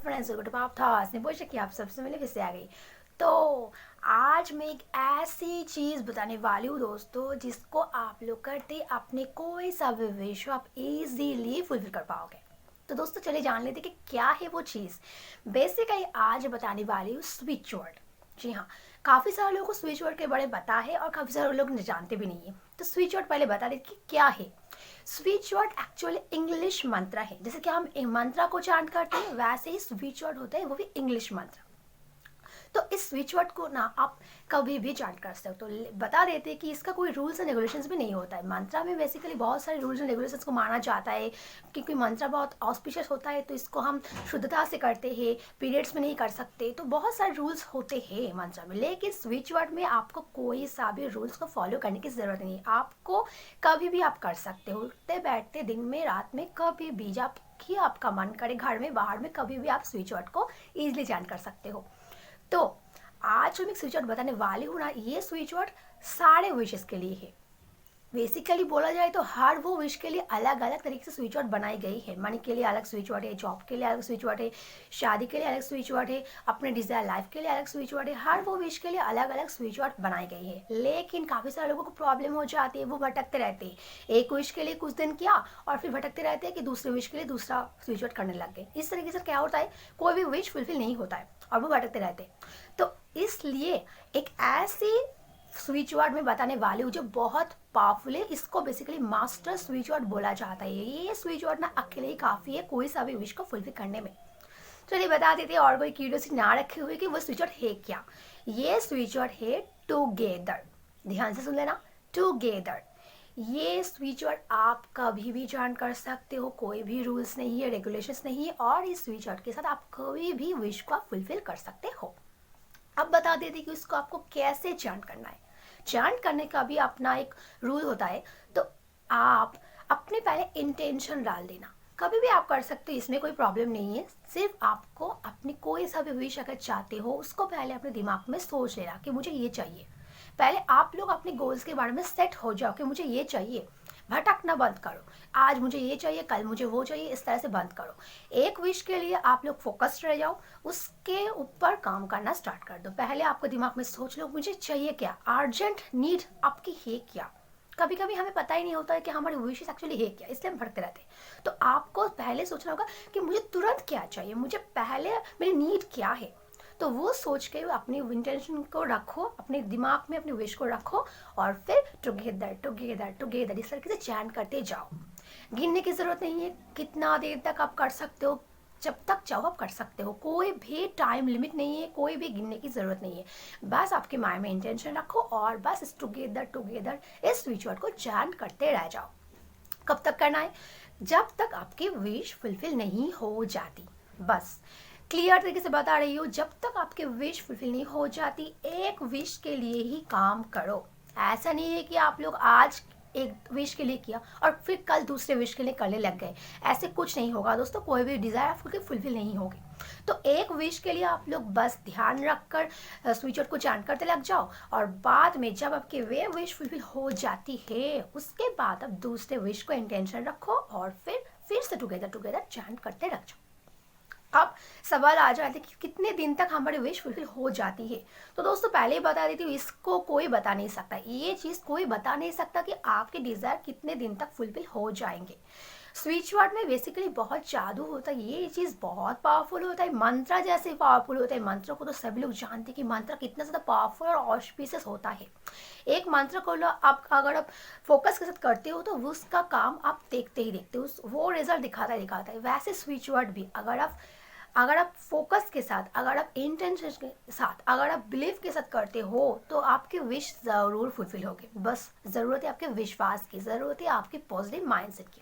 Friends, आप था ने पूछा कि आप सबसे मिले फिर से आ गई। तो आज मैं एक ऐसी चीज़ बताने वाली हूँ दोस्तों, जिसको आप लोग करते अपने कोई सा भी विश आप इजीली फुलफिल कर पाओगे। तो दोस्तों चलिए जान लेते कि क्या है वो चीज़। बेसिकली आज बताने वाली हूँ स्विच वर्ड। जी हाँ, काफ़ी सारे लोगों को स्विच वर्ड के बारे में पता है और काफ़ी सारे लोग जानते भी नहीं है। तो स्विच वर्ड पहले बता देते कि क्या है। स्विच वर्ड एक्चुअली इंग्लिश मंत्र है। जैसे कि हम मंत्र को चांट करते हैं, वैसे ही स्विच वर्ड होता है, वो भी इंग्लिश मंत्र। तो इस स्विच वर्ड को ना आप कभी भी चांट कर सकते हो। तो बता देते हैं कि इसका कोई रूल्स एंड रेगुलेशंस भी नहीं होता है। मंत्रा में बेसिकली बहुत सारे रूल्स एंड रेगुलेशंस को माना जाता है, क्योंकि मंत्रा बहुत ऑस्पिशियस होता है, तो इसको हम शुद्धता से करते हैं, पीरियड्स में नहीं कर सकते। तो बहुत सारे रूल्स होते हैं मंत्रा में, लेकिन स्विच वर्ड में आपको कोई सा भी रूल्स को फॉलो करने की ज़रूरत नहीं है। आपको कभी भी आप कर सकते हो, उठते बैठते, दिन में, रात में, कभी भी जब कि आपका मन करे, घर में, बाहर में, कभी भी आप स्विच वर्ड को ईजिली जान कर सकते हो। तो आज जो मैं स्विच वर्ड बताने वाली हूँ ना, ये स्विच वर्ड सारे विशेष के लिए है। बेसिकली बोला जाए तो हर वो विश के लिए अलग अलग तरीके से स्विच वर्ड बनाई गई है। मनी के लिए अलग स्विच वर्ड है, जॉब के लिए अलग स्विच वर्ड है, शादी के लिए अलग स्विच वर्ड है, अपने डिजायर लाइफ के लिए अलग स्विच वर्ड है। हर वो विश के लिए अलग अलग स्विच वर्ड बनाई गई है। लेकिन काफ़ी सारे लोगों को प्रॉब्लम हो जाती है, वो भटकते रहते हैं। एक विश के लिए कुछ दिन किया और फिर भटकते रहते हैं कि दूसरे विश के लिए दूसरा स्विच वर्ड करने लग गए। इस तरीके से क्या होता है, कोई भी विश फुलफिल नहीं होता है और वो भटकते रहते हैं। तो इसलिए एक ऐसी स्विच वर्ड में बताने वाली हूँ जो बहुत पावरफुल है। इसको बेसिकली मास्टर स्विच वर्ड बोला जाता है। ये स्विच वर्ड ना अकेले ही काफ़ी है कोई सा भी विश को फुलफिल करने में। चलिए बता देते हैं, और कोई क्यूरियोसिटी ना रखे हुए कि वो स्विच वर्ड है क्या। ये स्विच वर्ड है टुगेदर। ध्यान से सुन लेना, टुगेदर। ये स्विच वर्ड आप कभी भी ज्वाइन कर सकते हो, कोई भी रूल्स नहीं है, रेगुलेशंस नहीं है, और इस स्विच वर्ड के साथ आप कोई भी विश को आप फुलफिल कर सकते हो। अब बता देते कि इसको आपको कैसे चैंट करना है। चैंट करने का भी अपना एक रूल होता है। तो आप अपने पहले इंटेंशन डाल देना। कभी भी आप कर सकते हो, इसमें कोई प्रॉब्लम नहीं है। सिर्फ आपको अपनी कोई सा भी विश अगर चाहते हो, उसको पहले अपने दिमाग में सोच लेना कि मुझे ये चाहिए। पहले आप लोग अपने गोल्स के बारे में सेट हो जाओ कि मुझे ये चाहिए। भटकना बंद करो, आज मुझे ये चाहिए, कल मुझे वो चाहिए, इस तरह से बंद करो। एक विश के लिए आप लोग फोकस्ड रह जाओ, उसके ऊपर काम करना स्टार्ट कर दो। पहले आपको दिमाग में सोच लो मुझे चाहिए क्या, अर्जेंट नीड आपकी है क्या। कभी कभी हमें पता ही नहीं होता है कि हमारी विशेष एक्चुअली है क्या, इसलिए हम भटकते रहते हैं। तो आपको पहले सोचना होगा कि मुझे तुरंत क्या चाहिए, मुझे पहले मेरी नीड क्या है। तो वो सोच के अपनी इंटेंशन को रखो, अपने दिमाग में अपनी विश को रखो, और फिर टुगेदर टुगेदर टुगेदर इस तरीके से चैंट करते जाओ। गिनने की ज़रूरत नहीं है, कितना देर तक आप कर सकते हो, जब तक चाहो आप कर सकते हो। कोई भी टाइम लिमिट नहीं है, कोई भी गिनने की ज़रूरत नहीं है। बस आपके माइंड में इंटेंशन रखो और बस इस टुगेदर टुगेदर इस स्विच वर्ड को चैंट करते रह जाओ। कब तक करना है, जब तक आपकी विश फुलफिल नहीं हो जाती। बस क्लियर तरीके से बता रही हूँ, जब तक आपकी विश फुलफिल नहीं हो जाती, एक विश के लिए ही काम करो। ऐसा नहीं है कि आप लोग आज एक विश के लिए किया और फिर कल दूसरे विश के लिए करने लग गए। ऐसे कुछ नहीं होगा दोस्तों, कोई भी डिज़ायर आपकी फुलफिल नहीं होगी। तो एक विश के लिए आप लोग बस ध्यान रखकर स्विच वर्ड को चैंट करते लग जाओ, और बाद में जब आपकी वे विश फुलफिल हो जाती है, उसके बाद अब दूसरे विश को इंटेंशन रखो और फिर से टुगेदर टुगेदर चैंट करते रह जाओ। अब सवाल आ जाते कि कितने दिन तक हमारी विश फुलफिल हो जाती है। तो दोस्तों पहले ही बता देती हूँ, इसको कोई बता नहीं सकता। ये चीज़ कोई बता नहीं सकता कि आपके डिज़ायर कितने दिन तक फुलफिल हो जाएंगे। स्विच वर्ड में बेसिकली बहुत जादू होता है, ये चीज़ बहुत पावरफुल होता है, मंत्र जैसे पावरफुल होता है। मंत्र को तो सभी लोग जानते हैं कि मंत्र कितना ज़्यादा पावरफुल और ऑस्पिशियस होता है। एक मंत्र को आप अगर आप फोकस के साथ करते हो तो उसका काम आप देखते ही देखते हो, वो रिजल्ट दिखाता ही दिखाता है। वैसे स्विच वर्ड भी अगर आप फोकस के साथ, अगर आप इंटेंशन के साथ, अगर आप बिलीव के साथ करते हो, तो आपकी विश ज़रूर फुलफिल होगी। बस ज़रूरत है आपके विश्वास की, ज़रूरत है आपके पॉजिटिव माइंडसेट की।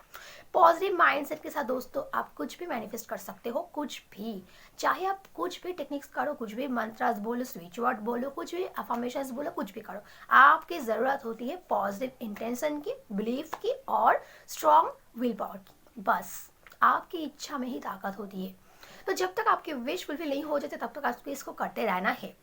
पॉजिटिव माइंडसेट के साथ दोस्तों आप कुछ भी मैनिफेस्ट कर सकते हो, कुछ भी। चाहे आप कुछ भी टेक्निक्स करो, कुछ भी मंत्रास बोलो, स्विच वर्ड बोलो, कुछ भी अफर्मेशंस बोलो, कुछ भी करो, आपकी ज़रूरत होती है पॉजिटिव इंटेंशन की, बिलीफ की और स्ट्रॉन्ग विल पावर की। बस आपकी इच्छा में ही ताकत होती है। तो जब तक आपकी विश फुलफिल नहीं हो जाते, तब तक आपको इसको करते रहना है।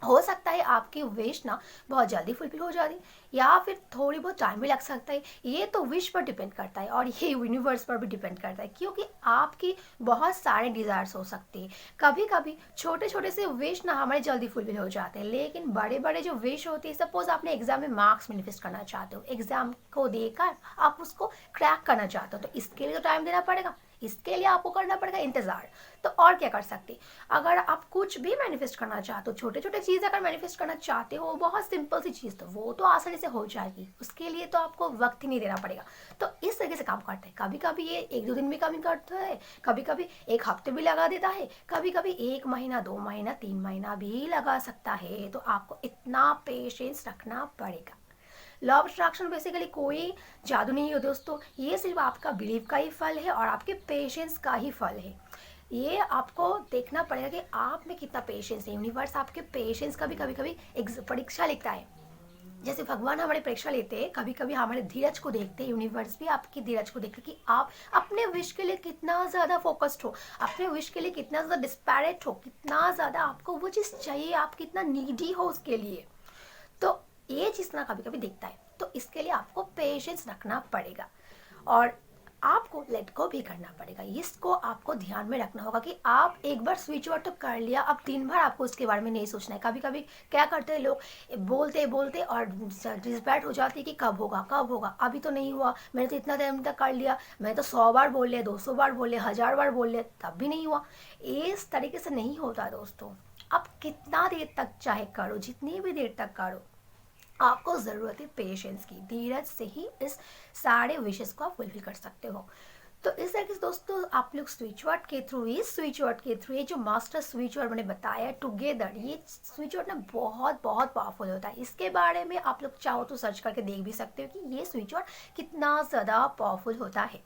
हो सकता है आपकी विश ना बहुत जल्दी फुलफिल हो जाती, या फिर थोड़ी बहुत टाइम भी लग सकता है। ये तो विश पर डिपेंड करता है और ये यूनिवर्स पर भी डिपेंड करता है, क्योंकि आपकी बहुत सारे डिज़ायर्स हो सकते हैं। कभी कभी छोटे छोटे से विश ना हमारे जल्दी फुलफिल हो जाते हैं, लेकिन बड़े बड़े जो विश होते हैं, सपोज आपने एग्जाम में मार्क्स मैनिफेस्ट करना चाहते हो, एग्जाम को देकर आप उसको क्रैक करना चाहते हो, तो इसके लिए तो टाइम देना पड़ेगा, इसके लिए आपको करना पड़ेगा इंतज़ार। तो और क्या कर सकते, अगर आप कुछ भी मैनिफेस्ट करना चाहते हो, छोटे छोटे चीज़ अगर मैनिफेस्ट करना चाहते हो, बहुत सिंपल सी चीज़, तो वो तो आसानी से हो जाएगी, उसके लिए तो आपको वक्त ही नहीं देना पड़ेगा। तो इस तरीके से काम करते हैं। कभी कभी ये 1-2 दिन भी काम करता है, कभी कभी 1 हफ्ते भी लगा देता है, कभी कभी 1 महीना, 2 महीना, 3 महीना भी लगा सकता है। तो आपको इतना पेशेंस रखना पड़ेगा। लॉ ऑफ अट्रैक्शन बेसिकली कोई जादू नहीं है दोस्तों, ये सिर्फ आपका बिलीव का ही फल है और आपके पेशेंस का ही फल है। ये आपको देखना पड़ेगा कि आप में कितना पेशेंस है। यूनिवर्स आपके पेशेंस का भी कभी कभी परीक्षा लेता है। जैसे भगवान हमारे परीक्षा लेते हैं, कभी कभी हमारे धीरज को देखते हैं, यूनिवर्स भी आपकी धीरज को देखते हैं कि आप अपने विश के लिए कितना ज़्यादा फोकस्ड हो, अपने विश के लिए कितना ज़्यादा डिस्पैरेट हो, कितना ज़्यादा आपको वो चीज़ चाहिए, आप कितना नीडी हो उसके लिए। तो ये चीज़ ना कभी कभी दिखता है, तो इसके लिए आपको पेशेंस रखना पड़ेगा और आपको लेट गो भी करना पड़ेगा। इसको आपको ध्यान में रखना होगा कि आप एक बार स्विच ओवर तो कर लिया, अब 3 बार आपको उसके बारे में नहीं सोचना है। कभी कभी क्या करते हैं लोग, बोलते बोलते और डिस्पैट हो जाती है कि कब होगा कब होगा, अभी तो नहीं हुआ, मैंने तो इतना टाइम तक कर लिया, मैं तो 100 बार बोल लिया, 200 बार बोल लिया, 1000 बार बोल लिया, तब भी नहीं हुआ। इस तरीके से नहीं होता दोस्तों। आप कितना देर तक चाहे करो, जितनी भी देर तक करो, आपको ज़रूरत है पेशेंस की, धीरज से ही इस सारे विशेस को आप फुलफिल कर सकते हो। तो इस तरीके से दोस्तों आप लोग स्विच वर्ड के थ्रू, इस स्विच वर्ड के थ्रू, ये जो मास्टर स्विच वर्ड मैंने बताया टुगेदर, ये स्विच वर्ड ना बहुत बहुत पावरफुल होता है। इसके बारे में आप लोग चाहो तो सर्च करके देख भी सकते हो कि ये स्विच वर्ड कितना ज़्यादा पावरफुल होता है।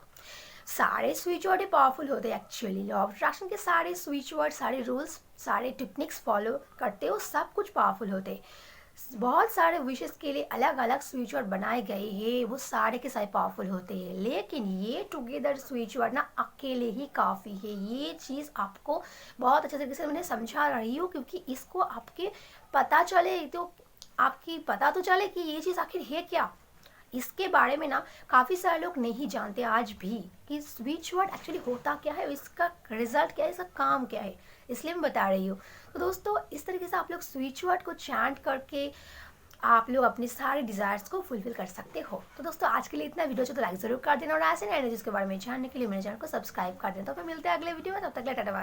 सारे स्विच वर्ड पावरफुल होते हैं एक्चुअली। लॉ ऑफ अट्रैक्शन के सारे स्विच वर्ड, सारे रूल्स, सारे टेक्निक्स फॉलो करते हो, सब कुछ पावरफुल होते हैं। बहुत सारे विशेस के लिए अलग अलग स्विच वर्ड बनाए गए हैं, वो सारे के सारे पावरफुल होते हैं, लेकिन ये टुगेदर स्विच वर्ड ना अकेले ही काफ़ी है। ये चीज़ आपको बहुत अच्छे तरीके से मैंने समझा रही हूँ, क्योंकि इसको आपके पता चले, तो आपकी पता तो चले कि ये चीज़ आखिर है क्या। इसके बारे में ना काफ़ी सारे लोग नहीं जानते आज भी कि स्विच वर्ड एक्चुअली होता क्या है, इसका रिजल्ट क्या है, इसका काम क्या है, इसलिए मैं बता रही हूँ। तो दोस्तों इस तरीके से आप लोग स्विच वर्ड को चैंट करके आप लोग अपने सारे डिज़ायर्स को फुलफिल कर सकते हो। तो दोस्तों आज के लिए इतना, वीडियो तो लाइक ज़रूर कर देना और ऐसे नए एनर्जीज के बारे में जानने के लिए मेरे चैनल को सब्सक्राइब कर देना। तो फिर मिलते हैं अगले वीडियो में, तब तक के लिए टाटा बाय।